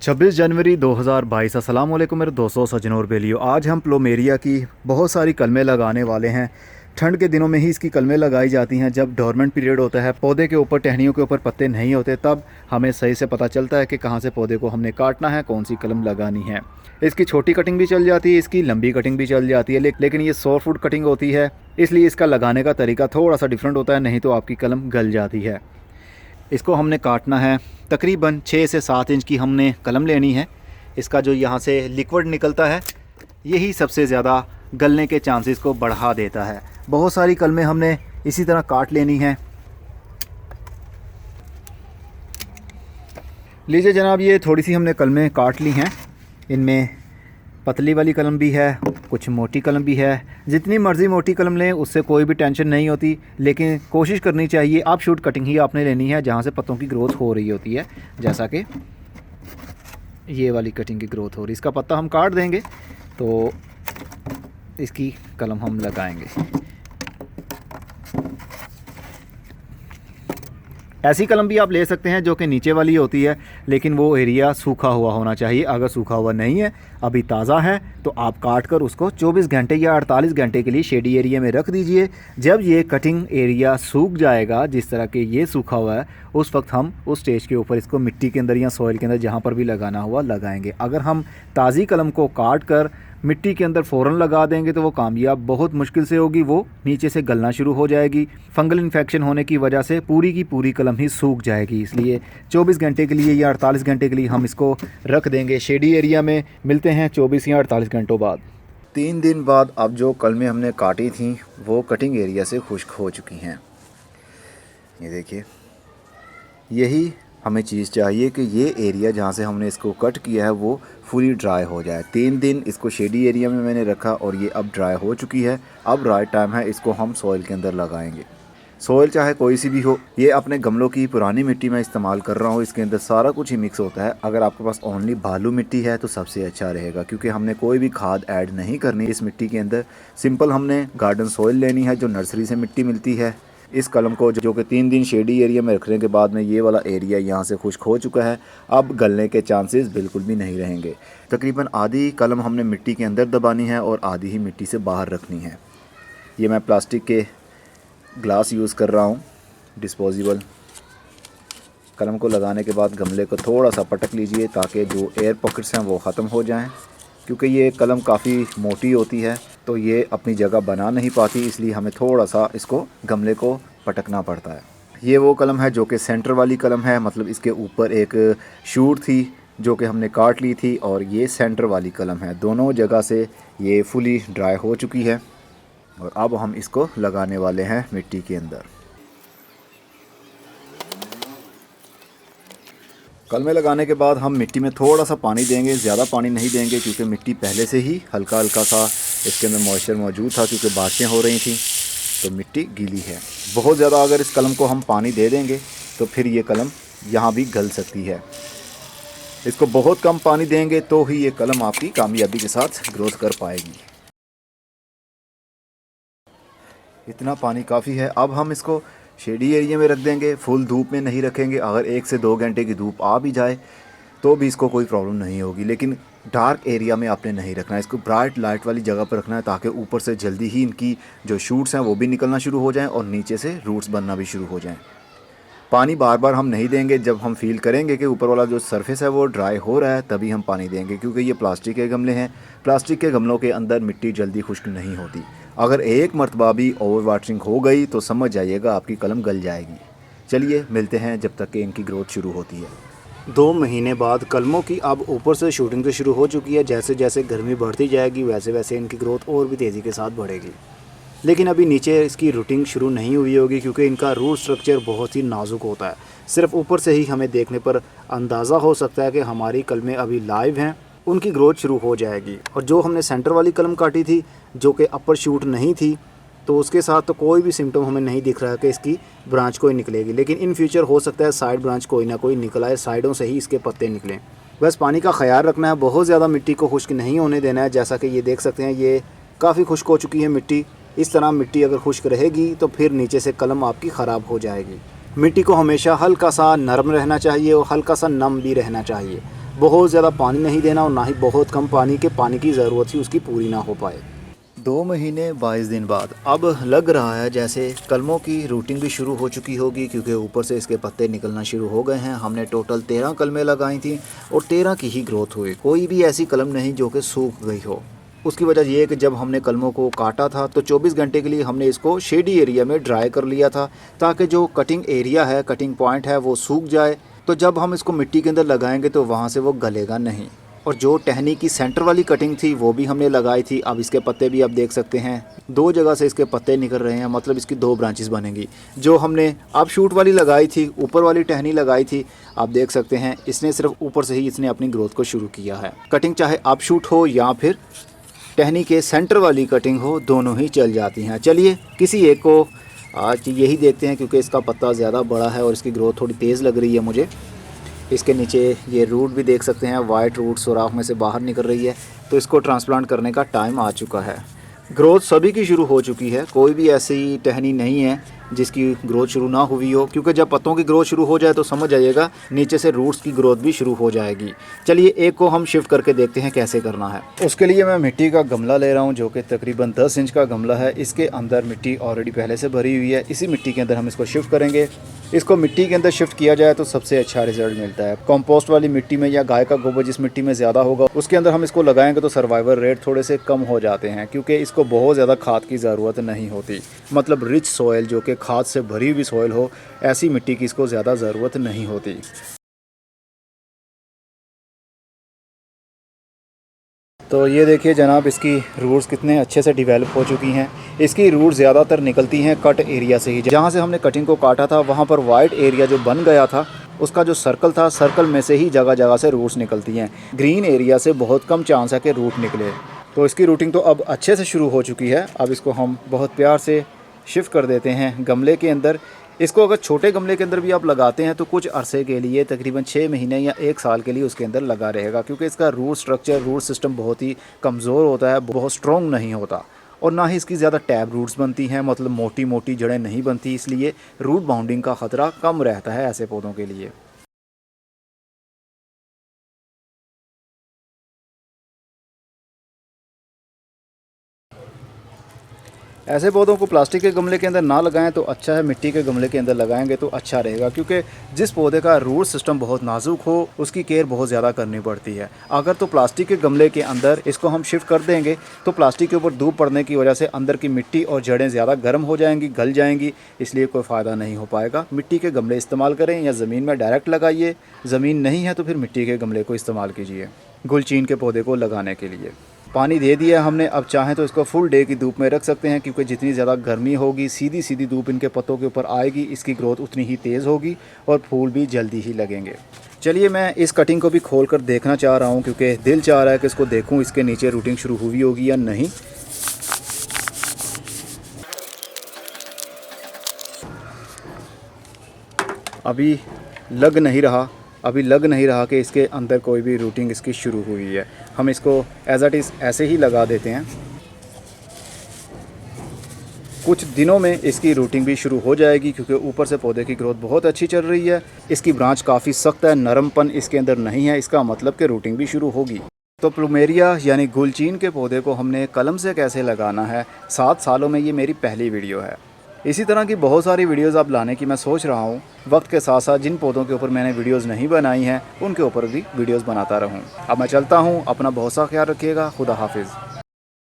26 जनवरी 2022। अस्सलाम वालेकुम मेरे दोस्तों, सज्जनों और बेलियों। आज हम प्लूमेरिया की बहुत सारी कलमें लगाने वाले हैं। ठंड के दिनों में ही इसकी कलमें लगाई जाती हैं। जब डोरमेंट पीरियड होता है, पौधे के ऊपर टहनियों के ऊपर पत्ते नहीं होते, तब हमें सही से पता चलता है कि कहाँ से पौधे को हमने काटना है, कौन सी कलम लगानी है। इसकी छोटी कटिंग भी चल जाती है, इसकी लंबी कटिंग भी चल जाती है, लेकिन ये 100 फुट कटिंग होती है, इसलिए इसका लगाने का तरीका थोड़ा सा डिफरेंट होता है, नहीं तो आपकी कलम गल जाती है। इसको हमने काटना है। तकरीबन 6 से 7 इंच की हमने कलम लेनी है। इसका जो यहाँ से लिक्विड निकलता है, यही सबसे ज़्यादा गलने के चांसेस को बढ़ा देता है। बहुत सारी कलमें हमने इसी तरह काट लेनी है। लीजिए जनाब, ये थोड़ी सी हमने कलमें काट ली हैं। इनमें पतली वाली कलम भी है, कुछ मोटी कलम भी है। जितनी मर्ज़ी मोटी कलम लें, उससे कोई भी टेंशन नहीं होती, लेकिन कोशिश करनी चाहिए आप शूट कटिंग ही आपने लेनी है जहाँ से पत्तों की ग्रोथ हो रही होती है। जैसा कि ये वाली कटिंग की ग्रोथ हो रही, इसका पत्ता हम काट देंगे तो इसकी कलम हम लगाएंगे। ऐसी कलम भी आप ले सकते हैं जो कि नीचे वाली होती है, लेकिन वो एरिया सूखा हुआ होना चाहिए। अगर सूखा हुआ नहीं है, अभी ताज़ा है, तो आप काट कर उसको 24 घंटे या 48 घंटे के लिए शेडी एरिया में रख दीजिए। जब ये कटिंग एरिया सूख जाएगा, जिस तरह के ये सूखा हुआ है, उस वक्त हम उस स्टेज के ऊपर इसको मिट्टी के अंदर या सॉइल के अंदर जहाँ पर भी लगाना हुआ लगाएंगे। अगर हम ताज़ी कलम को काट कर मिट्टी के अंदर फ़ौरन लगा देंगे तो वो कामयाब बहुत मुश्किल से होगी, वो नीचे से गलना शुरू हो जाएगी। फंगल इन्फेक्शन होने की वजह से पूरी की पूरी कलम ही सूख जाएगी। इसलिए 24 घंटे के लिए या 48 घंटे के लिए हम इसको रख देंगे शेडी एरिया में। मिलते हैं 24 या 48 घंटों बाद। 3 दिन बाद अब जो कलमें हमने काटी थी वो कटिंग एरिया से खुश्क हो चुकी हैं। ये देखिए, यही हमें चीज़ चाहिए कि ये एरिया जहाँ से हमने इसको कट किया है वो फुली ड्राई हो जाए। 3 दिन इसको शेडी एरिया में मैंने रखा और ये अब ड्राई हो चुकी है। अब राइट टाइम है, इसको हम सॉइल के अंदर लगाएंगे। सॉइल चाहे कोई सी भी हो, ये अपने गमलों की पुरानी मिट्टी में इस्तेमाल कर रहा हूँ। इसके अंदर सारा कुछ ही मिक्स होता है। अगर आपके पास ओनली बालू मिट्टी है तो सबसे अच्छा रहेगा, क्योंकि हमने कोई भी खाद ऐड नहीं करनी इस मिट्टी के अंदर। सिंपल हमने गार्डन सॉइल लेनी है जो नर्सरी से मिट्टी मिलती है। इस कलम को जो कि 3 दिन शेडी एरिया में रखने के बाद में ये वाला एरिया यहाँ से खुश्क हो चुका है। अब गलने के चांसेस बिल्कुल भी नहीं रहेंगे। तकरीबन आधी कलम हमने मिट्टी के अंदर दबानी है और आधी ही मिट्टी से बाहर रखनी है। ये मैं प्लास्टिक के ग्लास यूज़ कर रहा हूँ, डिस्पोजेबल। कलम को लगाने के बाद गमले को थोड़ा सा पटक लीजिए ताकि जो एयर पॉकेट्स हैं वो ख़त्म हो जाएं, क्योंकि ये कलम काफ़ी मोटी होती है तो ये अपनी जगह बना नहीं पाती, इसलिए हमें थोड़ा सा इसको गमले को पटकना पड़ता है। ये वो कलम है जो कि सेंटर वाली कलम है, मतलब इसके ऊपर एक शूट थी जो कि हमने काट ली थी, और ये सेंटर वाली कलम है। दोनों जगह से ये फुली ड्राई हो चुकी है और अब हम इसको लगाने वाले हैं मिट्टी के अंदर। कलमें लगाने के बाद हम मिट्टी में थोड़ा सा पानी देंगे, ज़्यादा पानी नहीं देंगे, क्योंकि मिट्टी पहले से ही हल्का हल्का सा इसके अंदर मॉइस्चर मौजूद था, क्योंकि बारिशें हो रही थी तो मिट्टी गीली है। बहुत ज़्यादा अगर इस कलम को हम पानी दे देंगे तो फिर ये कलम यहाँ भी गल सकती है। इसको बहुत कम पानी देंगे तो ही ये कलम आपकी कामयाबी के साथ ग्रोथ कर पाएगी। इतना पानी काफ़ी है। अब हम इसको शेडी एरिया में रख देंगे, फुल धूप में नहीं रखेंगे। अगर 1 से 2 घंटे की धूप आ भी जाए तो भी इसको कोई प्रॉब्लम नहीं होगी, लेकिन डार्क एरिया में आपने नहीं रखना है। इसको ब्राइट लाइट वाली जगह पर रखना है ताकि ऊपर से जल्दी ही इनकी जो शूट्स हैं वो भी निकलना शुरू हो जाएं और नीचे से रूट्स बनना भी शुरू हो जाएं। पानी बार बार हम नहीं देंगे, जब हम फील करेंगे कि ऊपर वाला जो सरफेस है वो ड्राई हो रहा है तभी हम पानी देंगे, क्योंकि ये प्लास्टिक के गमले हैं। प्लास्टिक के गमलों के अंदर मिट्टी जल्दी खुश्क नहीं होती। अगर एक मरतबा भी ओवर वाटरिंग हो गई तो समझ जाइएगा आपकी कलम गल जाएगी। चलिए मिलते हैं जब तक कि इनकी ग्रोथ शुरू होती है। 2 महीने बाद कलमों की अब ऊपर से शूटिंग तो शुरू हो चुकी है। जैसे जैसे गर्मी बढ़ती जाएगी वैसे वैसे इनकी ग्रोथ और भी तेज़ी के साथ बढ़ेगी, लेकिन अभी नीचे इसकी रूटिंग शुरू नहीं हुई होगी, क्योंकि इनका रूट स्ट्रक्चर बहुत ही नाजुक होता है। सिर्फ ऊपर से ही हमें देखने पर अंदाज़ा हो सकता है कि हमारी कलमें अभी लाइव हैं, उनकी ग्रोथ शुरू हो जाएगी। और जो हमने सेंटर वाली कलम काटी थी जो कि अपर शूट नहीं थी, तो उसके साथ तो कोई भी सिम्टम हमें नहीं दिख रहा है कि इसकी ब्रांच कोई निकलेगी, लेकिन इन फ्यूचर हो सकता है साइड ब्रांच कोई ना कोई निकल आए, साइडों से ही इसके पत्ते निकलें। बस पानी का ख्याल रखना है, बहुत ज़्यादा मिट्टी को खुश्क नहीं होने देना है। जैसा कि ये देख सकते हैं ये काफ़ी खुश्क हो चुकी है मिट्टी। इस तरह मिट्टी अगर खुश्क रहेगी तो फिर नीचे से कलम आपकी ख़राब हो जाएगी। मिट्टी को हमेशा हल्का सा नरम रहना चाहिए और हल्का सा नम भी रहना चाहिए। बहुत ज़्यादा पानी नहीं देना और ना ही बहुत कम पानी के पानी की ज़रूरत ही उसकी पूरी ना हो पाए। 2 महीने 22 दिन बाद अब लग रहा है जैसे कलमों की रूटिंग भी शुरू हो चुकी होगी, क्योंकि ऊपर से इसके पत्ते निकलना शुरू हो गए हैं। हमने टोटल 13 कलमें लगाई थी और 13 की ही ग्रोथ हुई। कोई भी ऐसी कलम नहीं जो कि सूख गई हो। उसकी वजह ये है कि जब हमने कलमों को काटा था तो 24 घंटे के लिए हमने इसको शेडी एरिया में ड्राई कर लिया था, ताकि जो कटिंग एरिया है, कटिंग पॉइंट है, वो सूख जाए। तो जब हम इसको मिट्टी के अंदर लगाएंगे तो वहाँ से वो गलेगा नहीं। और जो टहनी की सेंटर वाली कटिंग थी वो भी हमने लगाई थी। अब इसके पत्ते भी आप देख सकते हैं, 2 जगह से इसके पत्ते निकल रहे हैं, मतलब इसकी 2 ब्रांचेस बनेंगी। जो हमने अब शूट वाली लगाई थी, ऊपर वाली टहनी लगाई थी, आप देख सकते हैं इसने सिर्फ ऊपर से ही इसने अपनी ग्रोथ को शुरू किया है। कटिंग चाहे अप शूट हो या फिर टहनी के सेंटर वाली कटिंग हो, दोनों ही चल जाती हैं। चलिए किसी एक को आज यही देखते हैं, क्योंकि इसका पत्ता ज़्यादा बड़ा है और इसकी ग्रोथ थोड़ी तेज़ लग रही है मुझे। इसके नीचे ये रूट भी देख सकते हैं, वाइट रूट सुराख में से बाहर निकल रही है। तो इसको ट्रांसप्लांट करने का टाइम आ चुका है। ग्रोथ सभी की शुरू हो चुकी है, कोई भी ऐसी टहनी नहीं है जिसकी ग्रोथ शुरू ना हुई हो, क्योंकि जब पत्तों की ग्रोथ शुरू हो जाए तो समझ आइएगा नीचे से रूट्स की ग्रोथ भी शुरू हो जाएगी। चलिए एक को हम शिफ्ट करके देखते हैं कैसे करना है। उसके लिए मैं मिट्टी का गमला ले रहा हूँ, जो कि तकरीबन 10 इंच का गमला है। इसके अंदर मिट्टी ऑलरेडी पहले से भरी हुई है। इसी मिट्टी के अंदर हम इसको शिफ्ट करेंगे। इसको मिट्टी के अंदर शिफ्ट किया जाए तो सबसे अच्छा रिजल्ट मिलता है। कंपोस्ट वाली मिट्टी में या गाय का गोबर जिस मिट्टी में ज़्यादा होगा उसके अंदर हम इसको लगाएंगे तो सर्वाइवल रेट थोड़े से कम हो जाते हैं, क्योंकि इसको बहुत ज़्यादा खाद की ज़रूरत नहीं होती। मतलब रिच सॉइल जो कि खाद से भरी हुई सॉइल हो, ऐसी मिट्टी की इसको ज़्यादा ज़रूरत नहीं होती। तो ये देखिए जनाब, इसकी रूट्स कितने अच्छे से डेवलप हो चुकी हैं। इसकी रूट्स ज़्यादातर निकलती हैं कट एरिया से ही। जहाँ से हमने कटिंग को काटा था वहाँ पर वाइट एरिया जो बन गया था, उसका जो सर्कल था, सर्कल में से ही जगह जगह से रूट्स निकलती हैं। ग्रीन एरिया से बहुत कम चांस है कि रूट निकले। तो इसकी रूटिंग तो अब अच्छे से शुरू हो चुकी है। अब इसको हम बहुत प्यार से शिफ्ट कर देते हैं गमले के अंदर। इसको अगर छोटे गमले के अंदर भी आप लगाते हैं तो कुछ अरसे के लिए, तकरीबन 6 महीने या 1 साल के लिए उसके अंदर लगा रहेगा, क्योंकि इसका रूट स्ट्रक्चर, रूट सिस्टम बहुत ही कमज़ोर होता है, बहुत स्ट्रॉन्ग नहीं होता। और ना ही इसकी ज़्यादा टैब रूट्स बनती हैं, मतलब मोटी मोटी जड़ें नहीं बनती, इसलिए रूट बाउंडिंग का ख़तरा कम रहता है ऐसे पौधों के लिए। ऐसे पौधों को प्लास्टिक के गमले के अंदर ना लगाएं तो अच्छा है, मिट्टी के गमले के अंदर लगाएंगे तो अच्छा रहेगा, क्योंकि जिस पौधे का रूट सिस्टम बहुत नाजुक हो उसकी केयर बहुत ज़्यादा करनी पड़ती है। अगर तो प्लास्टिक के गमले के अंदर इसको हम शिफ्ट कर देंगे तो प्लास्टिक के ऊपर धूप पड़ने की वजह से अंदर की मिट्टी और जड़ें ज़्यादा गर्म हो जाएंगी, गल जाएंगी, इसलिए कोई फ़ायदा नहीं हो पाएगा। मिट्टी के गमले इस्तेमाल करें या ज़मीन में डायरेक्ट लगाइए। ज़मीन नहीं है तो फिर मिट्टी के गमले को इस्तेमाल कीजिए गुलचीन के पौधे को लगाने के लिए। पानी दे दिया हमने, अब चाहें तो इसको फुल डे की धूप में रख सकते हैं, क्योंकि जितनी ज़्यादा गर्मी होगी, सीधी सीधी धूप इनके पत्तों के ऊपर आएगी, इसकी ग्रोथ उतनी ही तेज़ होगी और फूल भी जल्दी ही लगेंगे। चलिए मैं इस कटिंग को भी खोल कर देखना चाह रहा हूँ, क्योंकि दिल चाह रहा है कि इसको देखूँ इसके नीचे रूटिंग शुरू हुई होगी या नहीं। अभी लग नहीं रहा कि इसके अंदर कोई भी रूटिंग इसकी शुरू हुई है। हम इसको एज इट इज़ ऐसे ही लगा देते हैं। कुछ दिनों में इसकी रूटिंग भी शुरू हो जाएगी, क्योंकि ऊपर से पौधे की ग्रोथ बहुत अच्छी चल रही है। इसकी ब्रांच काफ़ी सख्त है, नरमपन इसके अंदर नहीं है, इसका मतलब कि रूटिंग भी शुरू होगी। तो प्लूमेरिया यानी गुलचीन के पौधे को हमने कलम से कैसे लगाना है, 7 सालों में ये मेरी पहली वीडियो है। इसी तरह की बहुत सारी वीडियोस अब लाने की मैं सोच रहा हूँ। वक्त के साथ साथ जिन पौधों के ऊपर मैंने वीडियोस नहीं बनाई हैं उनके ऊपर भी वीडियोस बनाता रहूँ। अब मैं चलता हूँ, अपना बहुत सा ख्याल रखिएगा। खुदा हाफिज़।